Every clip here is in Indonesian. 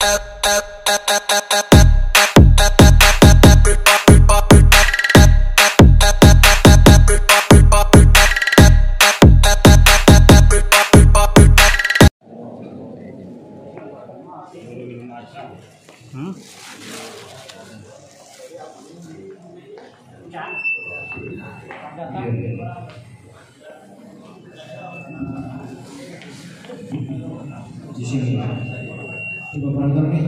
Di sini coba penonton nih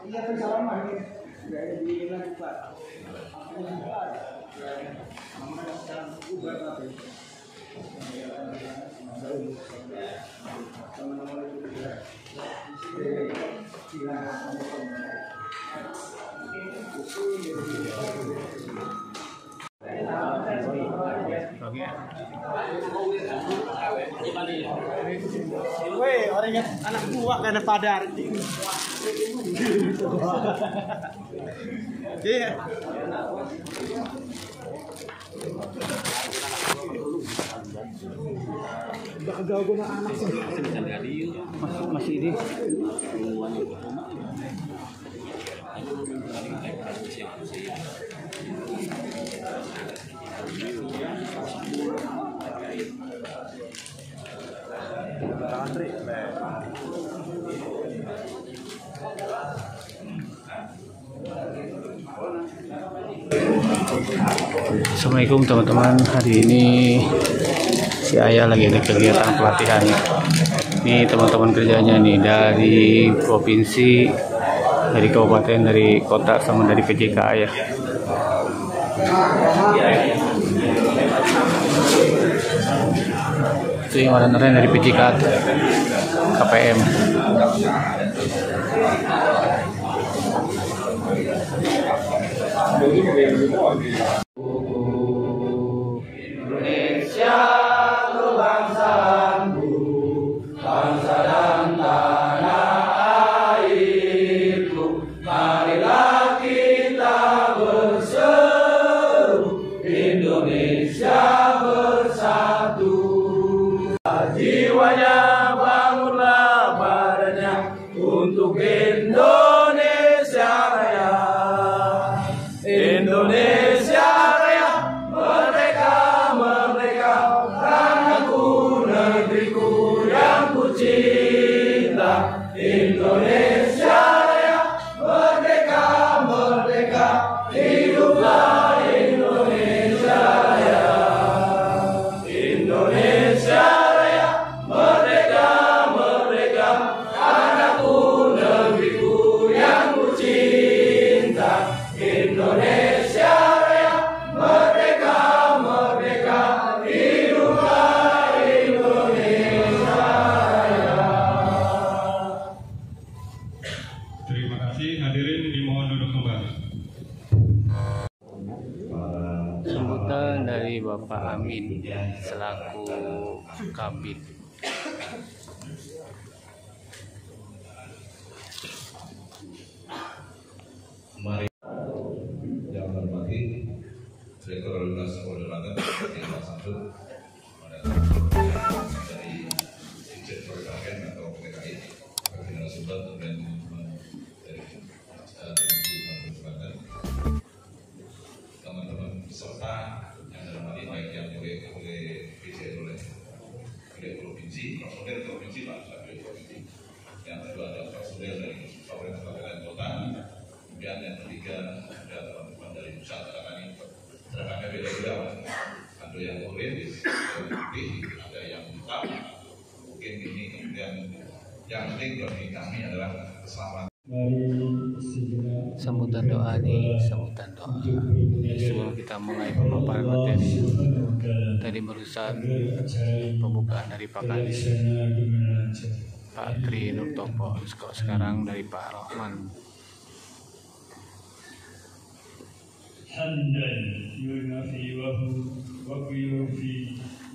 iya persalaman nih nggak di lagi Pak weh, orang yang anak buah karena padar. Iya. Udah guna anak sih. Masih ini. Assalamualaikum teman-teman, hari ini si Ayah lagi ada kegiatan pelatihan. Ini teman-teman kerjanya nih dari provinsi, dari kabupaten, dari kota, sama dari PJK Ayah. Itu yang orang-orang dari PJK KPM. Indonesia kebangsaanku, bangsa dan tanah airku, marilah kita berseru, Indonesia bersatu. Jiwanya bangunlah badannya untuk Indonesia Raya. Indonesia Raya, merdeka, merdeka, tanahku, negeriku yang ku cinta. Indonesia Raya, merdeka, merdeka, hiduplah Indonesia Raya. Indonesia Raya, merdeka, merdeka, tanahku, negeriku yang ku cinta. Indonesia Raya, merdeka, merdeka, hiduplah Indonesia Raya. Terima kasih, hadirin dimohon duduk kembali. Sambutan dari Bapak Amin selaku Kabid. Mari yang hormati Direktur Lalu Lintas Polda Banten, Pak Samsul, dari Dirjen Pergerakan atau PKI, General Sumber, dan dari Banten, teman-teman peserta yang hormati baik yang oleh PJ oleh provinsi, personel provinsi Pak, yang kedua ada personel dari pemerintah kabupaten kota. Kemudian yang ketiga ada teman-teman dari pusat kami seragamnya beda-beda, ada yang orange, ada yang putih, ada yang hitam. Mungkin ini kemudian yang penting bagi kami adalah keselamatan. Sambutan doa nih, sambutan doa. Sebelum kita mulai pemaparan materi, tadi barusan pembukaan dari Pak Kadis, Pak Tri Nur Topo, sekarang dari Pak Rahman. حمدا ينافيه ويوفي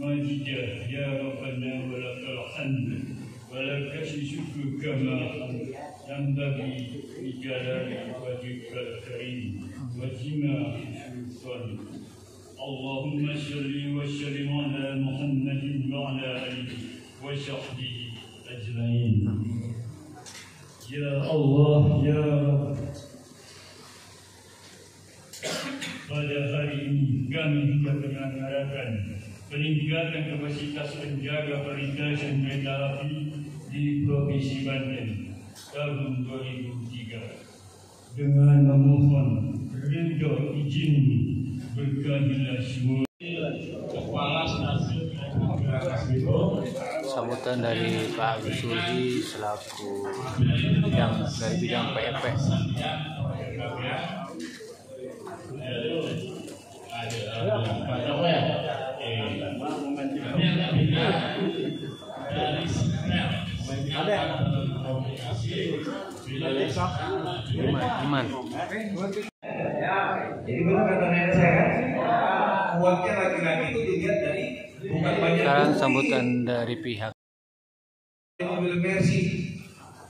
مجده يا ربنا ولك الحمد ولك الشكر كما ينبغي بجلال وجهك الكريم وجمال سلطانك اللهم صل وسلم على محمد وعلى آله وصحبه أجمعين. Ya Allah, ya Rabb, pada hari ini kami menyelenggarakan peningkatan kapasitas penjaga perlintasan kereta api di Provinsi Banten tahun 2003 dengan memohon ridho izin berkahilah semua. Sambutan dari Pak Agus Surdi selaku yang dari bidang PMP. Iman. Jadi benar kata nenek saya kan, kuatnya laki-laki itu dilihat dari bukan banyak. Sekarang sambutan dari pihak Mobil Mercy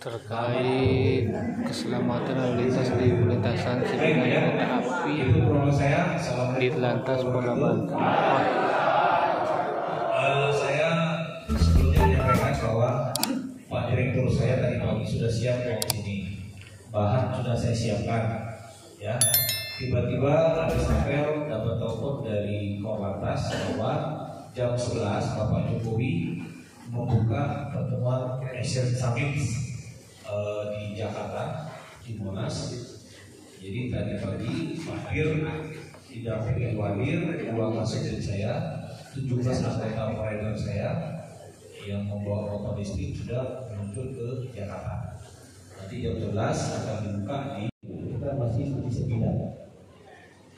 terkait keselamatan lalu lintas di perlintasan sebidang kereta api itu promo saya. di Lantas Polda Banten. Saya sebelumnya menyampaikan bahwa Pak Direktur saya tadi pagi sudah siap di sini, bahan sudah saya siapkan, ya. Tiba-tiba habis apel dapat telepon dari Korlantas bahwa jam 11 Bapak Jokowi membuka pertemuan Asian Summit di Jakarta, di Monas. Jadi tadi pagi Pak Dir didampingi Wadir, dua kasih saya, 17 anggota operator saya yang membawa motor listrik sudah menuju ke Jakarta. Nanti jam 11 akan dibuka di kita masih di Sembilan.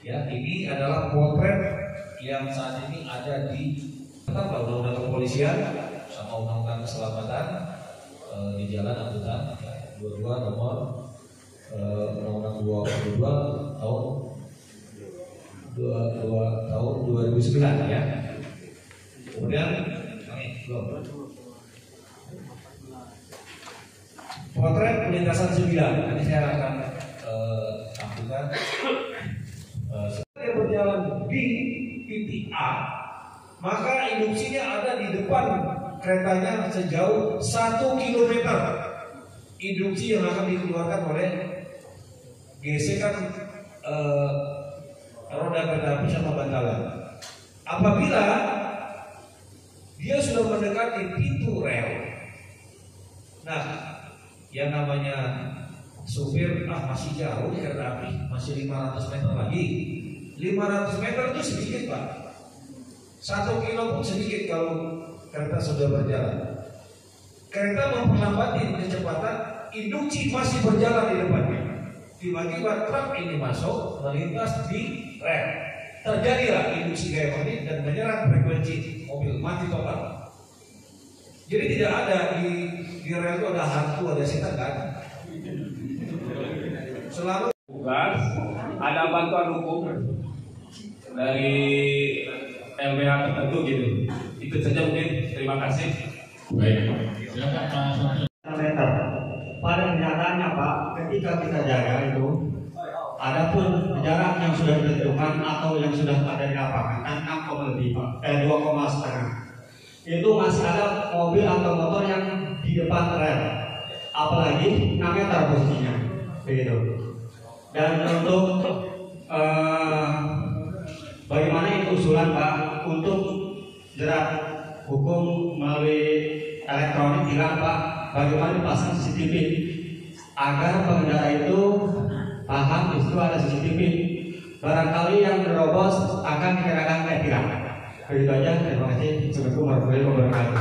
Ya, ini adalah potret yang saat ini ada di undang-undang kepolisian sama undang-undang keselamatan di jalan angkutan 22 nomor undang-undang 22 tahun 2009 ya. Kemudian potret perlintasan 9 nanti saya akan tampilkan. Dia berjalan di titik A, maka induksinya ada di depan keretanya sejauh 1 km. Induksi yang akan dikeluarkan oleh gesekan roda kereta api sama bantalan. Apabila dia sudah mendekati pintu rel, nah yang namanya supir masih jauh di kereta api, masih 500 meter lagi. 500 meter itu sedikit Pak, 1 kilo pun sedikit kalau kereta sudah berjalan. Kereta memperlambat kecepatan, induksi masih berjalan di depannya. Tiba-tiba truk ini masuk melintas di rel. Terjadilah induksi gaya magnet dan menyerang frekuensi mobil, mati total. Jadi tidak ada di rel itu ada hantu, ada setan kan? Selalu tugas ada bantuan hukum dari LBH tertentu gitu. Itu saja mungkin. Terima kasih. Baik. Meter. Pada kenyataannya Pak, ketika kita jaga itu, adapun jarak yang sudah ditentukan atau yang sudah ada di lapangan kan 6, lebih Pak, 2,5. Itu masih ada mobil atau motor yang di depan rel, apalagi 6 meter posisinya, begitu. Dan untuk bagaimana itu usulan Pak untuk jerat hukum melalui elektronik hilang Pak, bagaimana dipasang CCTV agar pengendara itu paham justru ada CCTV, barangkali yang menerobos akan dikenakan tilang. Begitu aja, terima kasih. Assalamualaikum warahmatullahi wabarakatuh.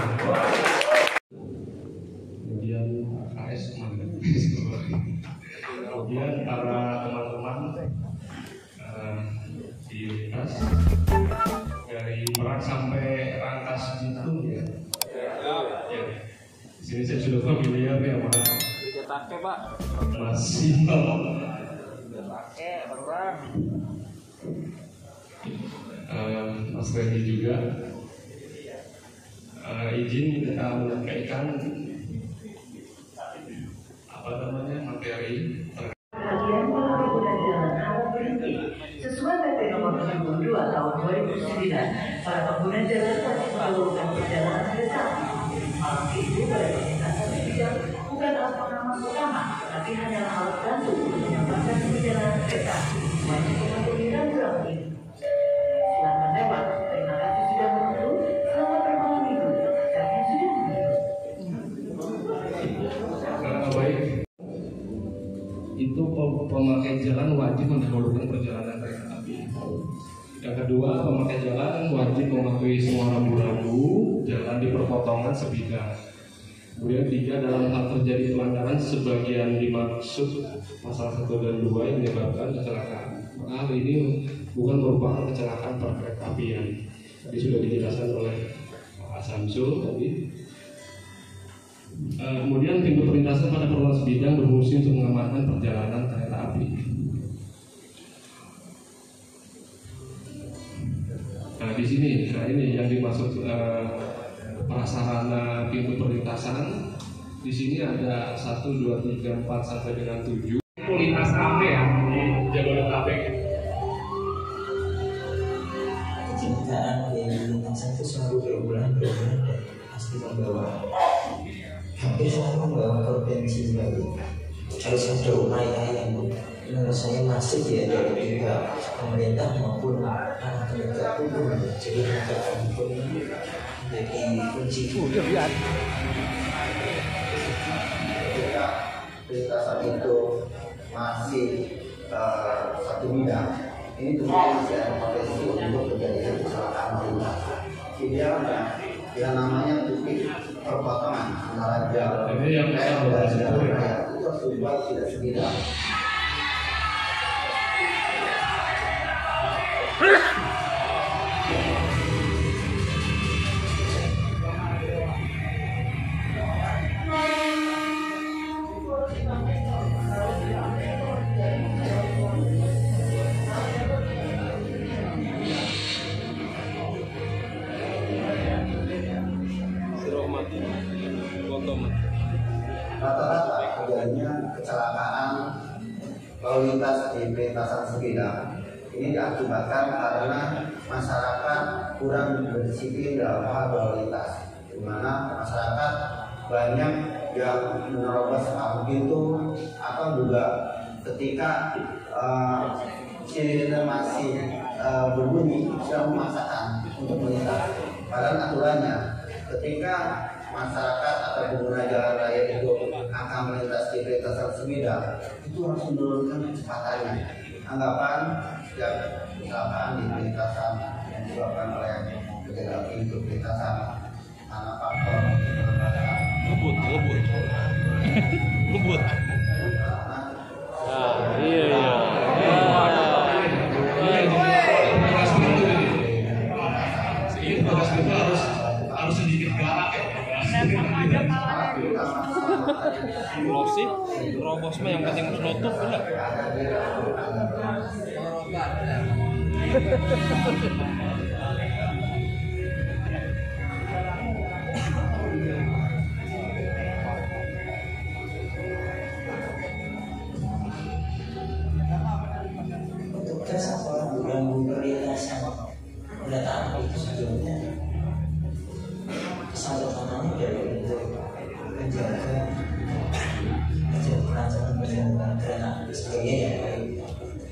Kemudian AS kemudian para teman-teman di lintas dari Merak sampai Rangkas Bitung ya. Di sini saya sudah familiar ya Pak. Masih Mas Redi juga izin kita menyampaikan materi Sesuai PP nomor 72 tahun 2000 Para pengguna jalan wajib menurunkan perjalanan kereta api. Malam itu pada perlintasan sebidang bukan alat pengaman utama, tapi hanyalah alat bantu untuk mengamankan perjalanan kereta api. Wajib mematuhi rambu-rambu ini. Selamat lewat. Terima kasih sudah menunggu. Selamat bermalam minggu. Kami sudah menunggu. Baik. Itu pemakai jalan wajib mendahulukan perjalanan kereta api. Yang kedua, pemakai jalan wajib mematuhi semua rambu-rambu jalan di perpotongan sebidang. Kemudian 3, dalam hal terjadi pelanggaran sebagian dimaksud pasal 1 dan 2 yang menyebabkan kecelakaan. Maka hal ini bukan merupakan kecelakaan perkeretaapian. Tadi sudah dijelaskan oleh Pak Samsul tadi. Kemudian pintu perlintasan pada perluasan sebidang berfungsi untuk mengamankan perjalanan kereta api. Nah di sini, ini yang dimaksud prasarana pintu perlintasan. Di sini ada 1, 2, 3, 4 sampai dengan 7. Lintas rame ya di Jabodetabek. Kecelakaan di lintasan itu selalu berulang dan pasti membawa hampir selalu membawa korban jiwa. Harus ada upaya yang menurut saya masif ya dari pihak pemerintah maupun penegak hukum. Jadi penegak hukum jadi kunci. Lintasan itu masih satu bidang, ini tentunya masih ada potensi untuk terjadi kecelakaan lintas. Idealnya, yang namanya titik perpotongan antara jalan dan jalan raya itu harus dibuat tidak sebidang. Rata-rata terjadinya kecelakaan lalu lintas di perlintasan sebidang ini diakibatkan karena masyarakat kurang berdisiplin dalam hal lalu lintas, di mana masyarakat banyak yang menerobos palang pintu atau juga ketika sirine masih berbunyi sudah memaksakan untuk melintas. Padahal aturannya ketika masyarakat atau pengguna jalan raya itu akan melintas di perlintasan sebidang itu harus menurunkan kecepatannya. Anggapan setiap kecelakaan di perlintasan yang disebabkan oleh kejadian pintu perlintasan karena faktor ngebut. Iya. Harus sedikit galak ya. Losip, robos mah yang penting menutup benar. Tugas apa mengganggu perlintasan kereta api itu sebetulnya salah satunya dari untuk menjaga kelancaran perjalanan kereta api sebagai yang baik,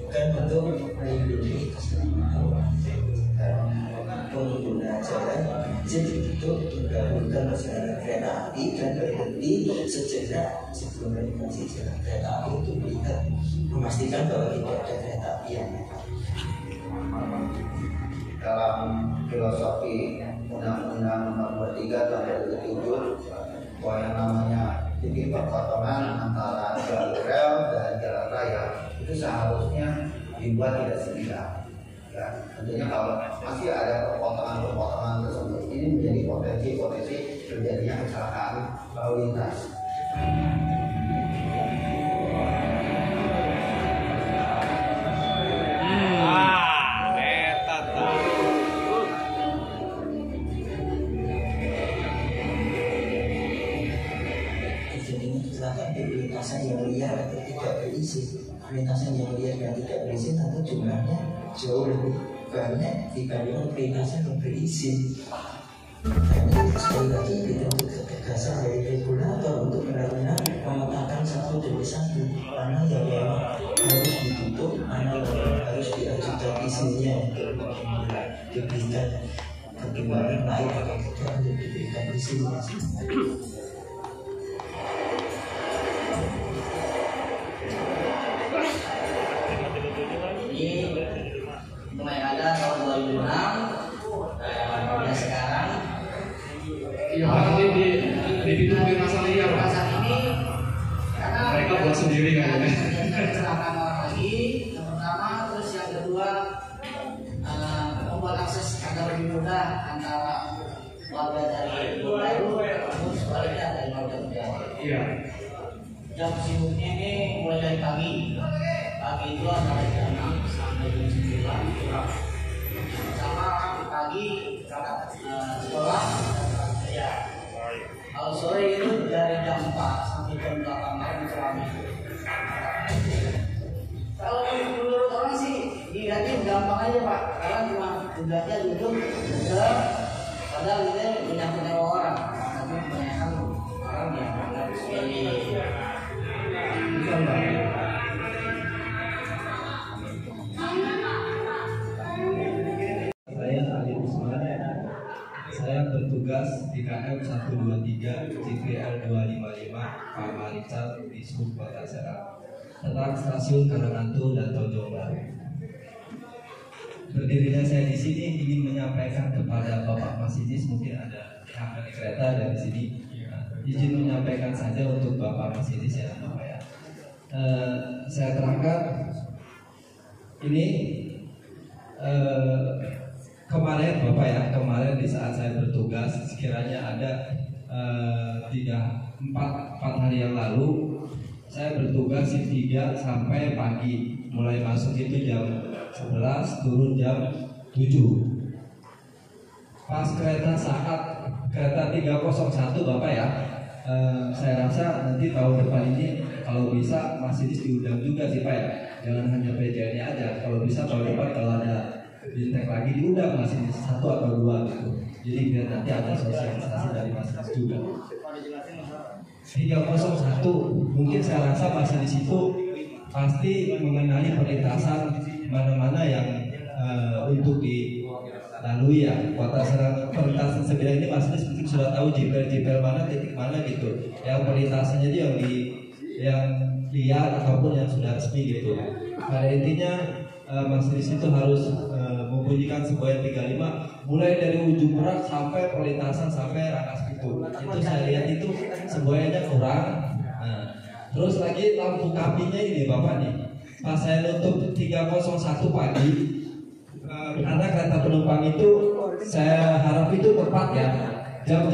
bukan untuk melindungi keselamatan pengguna jalan. Jadi untuk menggabungkan perjalanan kereta api dan berhenti sejenak sebelum melintasi jalan kereta api untuk melihat memastikan bahwa tidak ada kereta api yang dalam filosofi Undang-Undang Nomor 3 Tahun 2007 bahwa yang namanya titik perpotongan antara jalur rel dan jalan raya itu seharusnya dibuat tidak sebidang. Ya, tentunya kalau masih ada perpotongan tersebut ini menjadi potensi terjadinya kecelakaan lalu lintas. Perlintasan yang liar atau tidak berisi. Perlintasan yang liar dan tidak berisi tentu jumlahnya jauh lebih banyak dibanding perlintasan yang berizin. Hanya sekali lagi kita untuk ketegasan dari regulator untuk benar-benar memetakan satu demi satu mana yang memang harus ditutup, mana yang harus diajukan izinnya untuk diberikan perkembangan lain atau tidak untuk diberikan izinnya. Mulai ada tahun 2006 dan sekarang iya nanti di pintu perlintasan liar perlintasan ini karena mereka buat sendiri kayaknya kecelakaan orang lagi yang pertama, terus yang kedua membuat akses agar lebih mudah antara warga dari Baru terus sebaliknya dari warga Jawa. iya. Jam sibuknya ini mulai dari pagi itu antara jam 6 sampai jam 9 sama pagi berangkat sekolah ya. Kalau sore itu dari jam 4 sampai jam 8 malam itu ramai. Kalau menurut orang sih dilihatnya gampang aja Pak, karena cuma tugasnya duduk padahal ini menyangkut nyawa orang, tapi kebanyakan orang yang menganggap sepele. Bukan Pak. Saya Ali Usman. Saya bertugas di KM 123 JPL 255 Pak Marical di Sub Kota Serang tentang stasiun Karangantu dan Tonjong Baru. Berdirinya saya di sini ingin menyampaikan kepada Bapak Masinis, mungkin ada yang dari kereta dari sini. Izin menyampaikan saja untuk Bapak Masinis ya Bapak ya. Saya terangkan ini kemarin Bapak ya, kemarin di saat saya bertugas sekiranya ada 4 hari yang lalu saya bertugas di 3 sampai pagi, mulai masuk itu jam 11 turun jam 7. Pas saat kereta 301 Bapak ya, saya rasa nanti tahun depan ini kalau bisa Masinis diundang juga sih Pak ya, jangan hanya PJN-nya aja, kalau bisa tahun depan kalau ada Bintek lagi diundang Masinis 1 atau 2 gitu. Jadi biar nanti ada sosialisasi dari Masinis juga. 301 mungkin saya rasa Masinis itu pasti mengenali perlintasan mana-mana yang untuk dilalui ya. Kota Serang perlintasan Sembilan ini Masinis mungkin sudah tahu JPL mana, titik mana gitu. Yang perlintasannya itu yang liar ataupun yang sudah resmi gitu. Pada intinya Masinis itu harus membunyikan sebuah 35 mulai dari ujung Merak sampai perlintasan sampai Rangkas Pitu. Itu saya lihat itu sebuahnya kurang. Nah, terus lagi lampu kapinya ini Bapak nih. Pas saya nutup 301 pagi, karena kereta penumpang itu saya harap itu tepat ya. Jam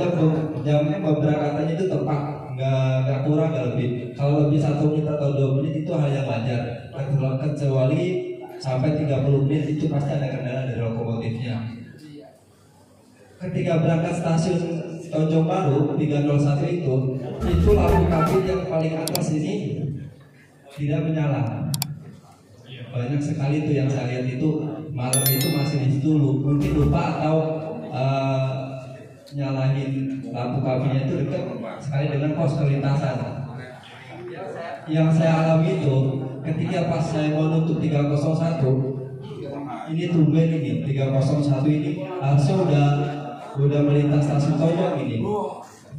pemberangkatannya itu tepat, nggak kurang nggak lebih. Kalau lebih 1 menit atau 2 menit itu hal yang wajar. Kecuali sampai 30 menit itu pasti ada kendala dari lokomotifnya. Ketika berangkat stasiun Tonjong Baru 301 itu lampu kabin yang paling atas ini tidak menyala. Banyak sekali itu yang saya lihat itu malam itu masih di situ, mungkin lupa atau nyalahin lampu kabinnya itu dekat sekali dengan pos perlintasan. Yang saya alami itu ketika pas saya mau nutup 301 ini tumben ini 301 ini harusnya udah melintas stasiun Tonjong ini.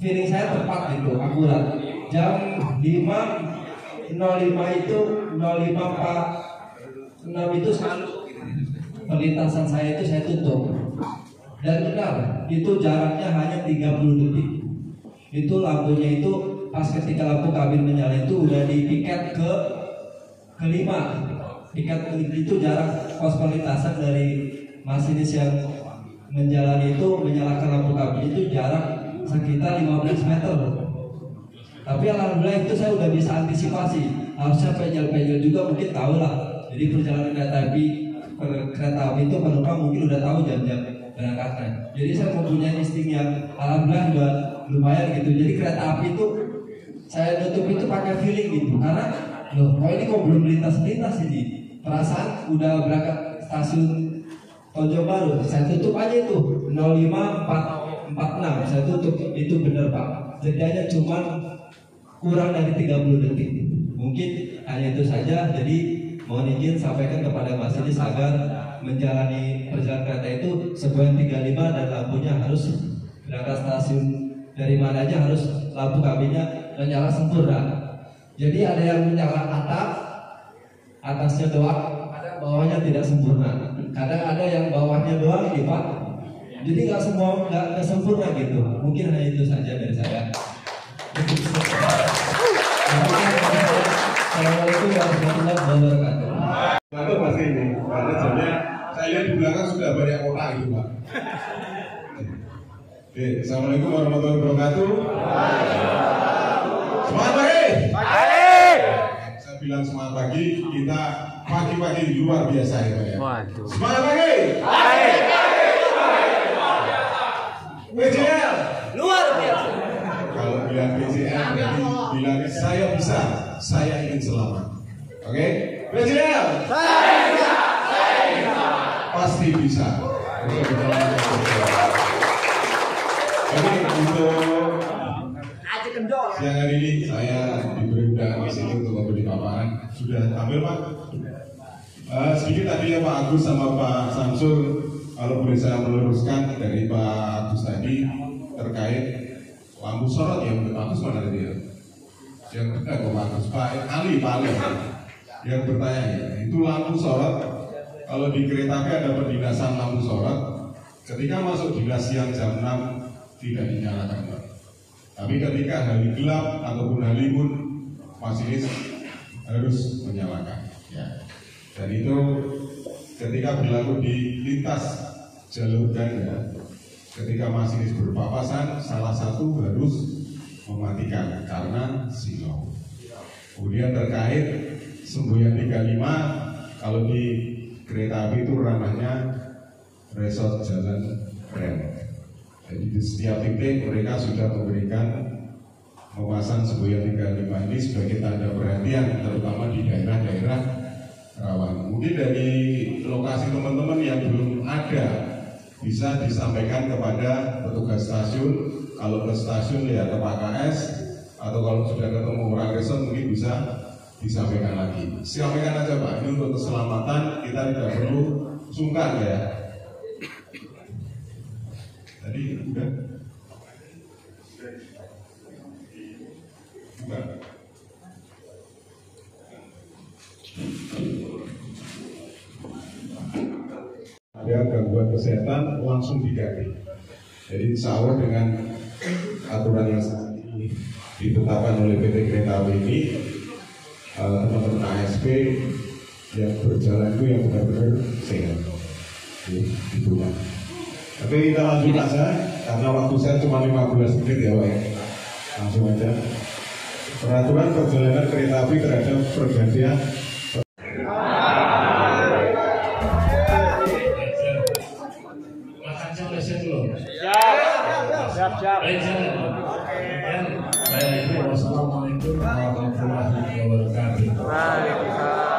Feeling saya tepat gitu, akurat. Jam 5.05 itu 05.46 itu perlintasan saya itu saya tutup. Dan benar, itu jaraknya hanya 30 detik. Itu lampunya itu pas ketika lampu kabin menyala itu udah dipiket ke 5. Piket itu jarak pos perlintasan dari Masinis yang menjalani itu menyalakan lampu kabin itu jarak sekitar 15 meter. Tapi alhamdulillah itu saya udah bisa antisipasi. Harusnya penjel-penjel juga mungkin tahu lah. Jadi perjalanan kereta api itu penumpang mungkin udah tahu jam-jam berangkatnya. Jadi saya mempunyai insting yang alhamdulillah udah lumayan gitu. Jadi kereta api itu saya nutup itu pakai feeling gitu. Karena loh, ini kok belum lintas ini. Perasaan udah berangkat stasiun Tonjong Baru, saya tutup aja itu 05.46 saya tutup, itu benar Pak. Jedanya cuma kurang dari 30 detik. Mungkin hanya itu saja. Jadi mohon izin sampaikan kepada masinis agar menjalani perjalanan kereta itu sebuah 35 dan lampunya harus berangkat stasiun dari mana aja harus lampu kabinnya menyala sempurna. Jadi ada yang menyala atasnya doang, ada bawahnya tidak sempurna. Kadang ada yang bawahnya doang ini Pak. Jadi nggak semua nggak sempurna gitu. Mungkin hanya itu saja dari saya. Assalamualaikum warahmatullahi wabarakatuh. Lalu pasti ini, karena jamnya saya lihat di belakang sudah banyak kotak itu Pak. Oke, assalamualaikum warahmatullahi wabarakatuh. Semangat pagi. Saya bilang semangat pagi, kita pagi-pagi luar biasa ya. Waduh. Semangat pagi. PJL luar biasa. Kalau bilang PJL berarti bilang saya bisa, saya ingin selamat. Oke? PJL saya bisa. Pasti bisa. Jadi untuk siang hari ini saya diberi undangan di sini untuk memberi paparan. Sudah tampil Pak? Sedikit tadi ya Pak Agus sama Pak Samsul, kalau boleh saya meluruskan dari Pak Agus tadi terkait lampu sorot yang Pak Agus mana tadi ya? Yang Pak Agus, Pak Ali yang bertanya ya, itu lampu sorot kalau di kereta api ada pendinasan lampu sorot, ketika masuk dinas siang jam 6 tidak dinyalakan Pak. Tapi ketika hari gelap ataupun hari pun masinis harus menyalakan ya. Dan itu ketika berlaku di lintas jalur ganda, ketika masinis berpapasan, salah satu harus mematikan karena silau. Kemudian terkait semboyan 35, kalau di kereta api itu ranahnya resort jalan rel. Jadi di setiap titik mereka sudah memberikan memasang semboyan 35 ini sebagai tanda perhatian, terutama di daerah-daerah rawan. Mungkin dari lokasi teman-teman yang belum ada bisa disampaikan kepada petugas stasiun. Kalau ke stasiun ya ke Pak KS, atau kalau sudah ketemu orang resort mungkin bisa disampaikan lagi. Sampaikan aja Pak, ini untuk keselamatan kita tidak perlu sungkan ya. Tadi udah? Bukan. Ada gangguan kesehatan langsung diganti. Jadi insya Allah dengan aturan yang saat ini ditetapkan oleh PT Kereta Api ini, teman-teman ASP yang berjalan itu yang benar-benar sehat. Gitu Pak. Tapi kita lanjut aja karena waktu saya cuma 15 menit ya Pak ya. Langsung aja. Peraturan perjalanan kereta api terhadap pergantian Siap. Assalamualaikum warahmatullahi wabarakatuh.